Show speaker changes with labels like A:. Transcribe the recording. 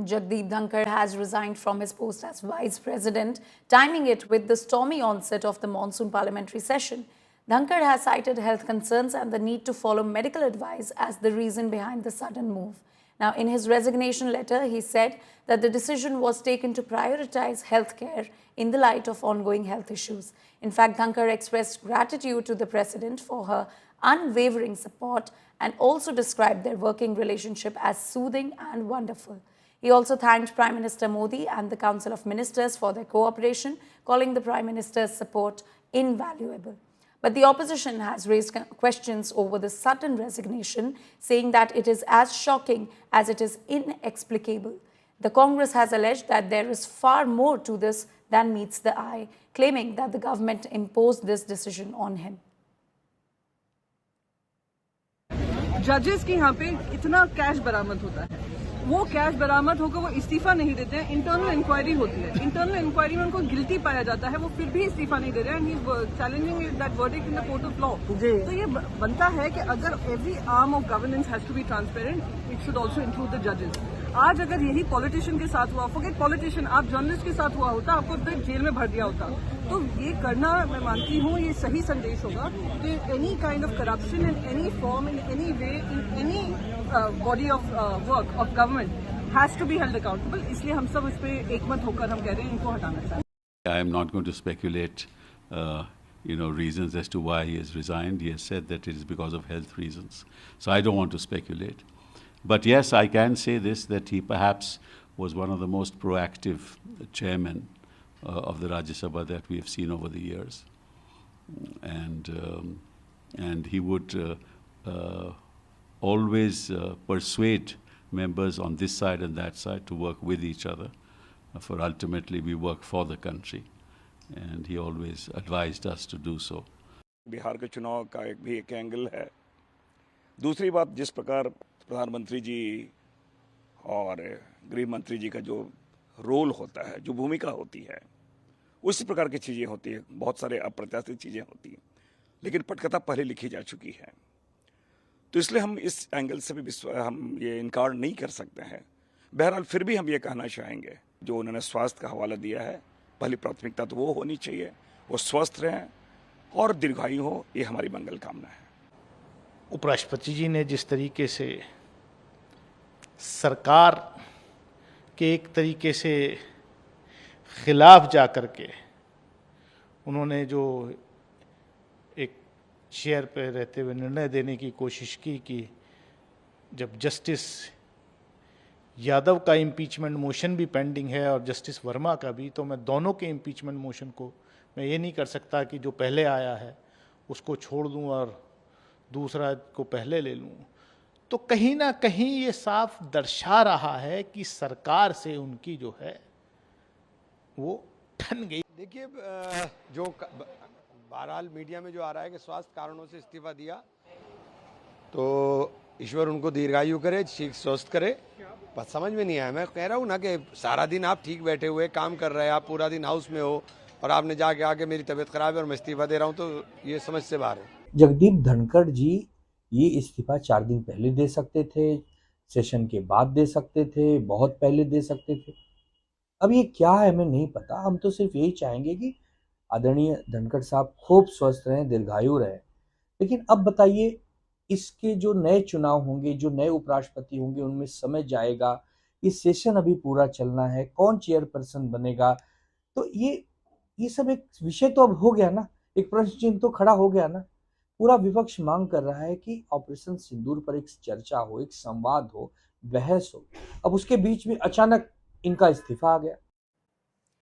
A: and Jagdeep Dhankar has resigned from his post as Vice President, timing it with the stormy onset of the monsoon parliamentary session. Dhankar has cited health concerns and the need to follow medical advice as the reason behind the sudden move. Now, in his resignation letter, he said that the decision was taken to prioritize healthcare in the light of ongoing health issues. In fact, Dhankar expressed gratitude to the President for her unwavering support and also described their working relationship as soothing and wonderful. He also thanked Prime Minister Modi and the Council of Ministers for their cooperation, calling the Prime Minister's support invaluable. But the opposition has raised questions over the sudden resignation, saying that it is as shocking as it is inexplicable. The Congress has alleged that there is far more to this than meets the eye, claiming that the government imposed this decision on him.
B: जजेस के यहाँ पे इतना cash बरामद होता है, वो cash बरामद होकर वो इस्तीफा नहीं देते हैं। इंटरनल इंक्वायरी होती है, इंटरनल इंक्वायरी में उनको गिल्टी पाया जाता है, वो फिर भी इस्तीफा नहीं दे रहे हैं। And challenging that verdict in the court of law. तो ये बनता है कि अगर every arm of governance has to be transparent, it should also include the जजेस। आज अगर यही पॉलिटिशियन के साथ हुआ, फॉरगेट पॉलिटिशियन, आप जर्नलिस्ट के साथ हुआ होता, आपको तो जेल में भर दिया होता। तो ये करना, मैं मानती हूँ, ये सही संदेश होगा कि any kind of corruption in any form, in any way, in any body of work of government has to be held accountable. इसलिए हम सब इस पे एकमत होकर हम कह रहे हैं इनको हटाना चाहिए।
C: I am not going to speculate, reasons as to why he has resigned. He has said that it is because of health reasons. So I don't want to speculate. But yes, I can say this, that he perhaps was one of the most proactive chairmen of the Rajya Sabha that we have seen over the years. And he would always persuade members on this side and that side to work with each other, for ultimately we work for the country. And he always advised us to do so.
D: Bihar के चुनाव का एक angle है। दूसरी बात, जिस प्रकार प्रधानमंत्री जी और गृह मंत्री जी का जो रोल होता है, जो भूमिका होती है, उसी प्रकार की चीज़ें होती हैं। बहुत सारे अप्रत्याशित चीज़ें होती हैं, लेकिन पटकथा पहले लिखी जा चुकी है। तो इसलिए हम इस एंगल से भी हम ये इनकार नहीं कर सकते हैं। बहरहाल फिर भी हम ये कहना चाहेंगे, जो उन्होंने स्वास्थ्य का हवाला दिया है, पहली प्राथमिकता तो वो होनी चाहिए, वो स्वस्थ रहें और दीर्घायु हो, ये हमारी मंगल कामना है।
E: उपराष्ट्रपति जी ने जिस तरीके से सरकार के एक तरीके से खिलाफ जा कर के उन्होंने जो एक चेयर पे रहते हुए निर्णय देने की कोशिश की कि जब जस्टिस यादव का इम्पीचमेंट मोशन भी पेंडिंग है और जस्टिस वर्मा का भी, तो मैं दोनों के इम्पीचमेंट मोशन को मैं ये नहीं कर सकता कि जो पहले आया है उसको छोड़ दूं और दूसरा को पहले ले लूं। तो कहीं ना कहीं ये साफ दर्शा रहा है कि सरकार से उनकी जो है वो ठन गई।
F: देखिए, जो बहरहाल मीडिया में जो आ रहा है कि स्वास्थ्य कारणों से इस्तीफा दिया, तो ईश्वर उनको दीर्घायु करे, ठीक स्वस्थ करे। बात समझ में नहीं आया। मैं कह रहा हूँ ना कि सारा दिन आप ठीक बैठे हुए काम कर रहे हैं, आप पूरा दिन हाउस में हो और आपने जाके आके मेरी तबीयत खराब है और मैं इस्तीफा दे रहा हूँ, तो ये समझ से बाहर है।
G: जगदीप धनखड़ जी ये इस्तीफा 4 दिन पहले दे सकते थे, सेशन के बाद दे सकते थे, बहुत पहले दे सकते थे। अब ये क्या है हमें नहीं पता। हम तो सिर्फ यही चाहेंगे कि आदरणीय धनखड़ साहब खूब स्वस्थ रहें, दीर्घायु रहें। लेकिन अब बताइए, इसके जो नए चुनाव होंगे, जो नए उपराष्ट्रपति होंगे, उनमें समय जाएगा। ये सेशन अभी पूरा चलना है, कौन चेयरपर्सन बनेगा, तो ये सब एक विषय तो अब हो गया ना, एक प्रश्न चिन्ह तो खड़ा हो गया ना। पूरा विपक्ष मांग कर रहा है कि ऑपरेशन सिंदूर पर एक चर्चा हो, एक संवाद हो, बहस हो। अब उसके बीच में अचानक इनका इस्तीफा आ गया।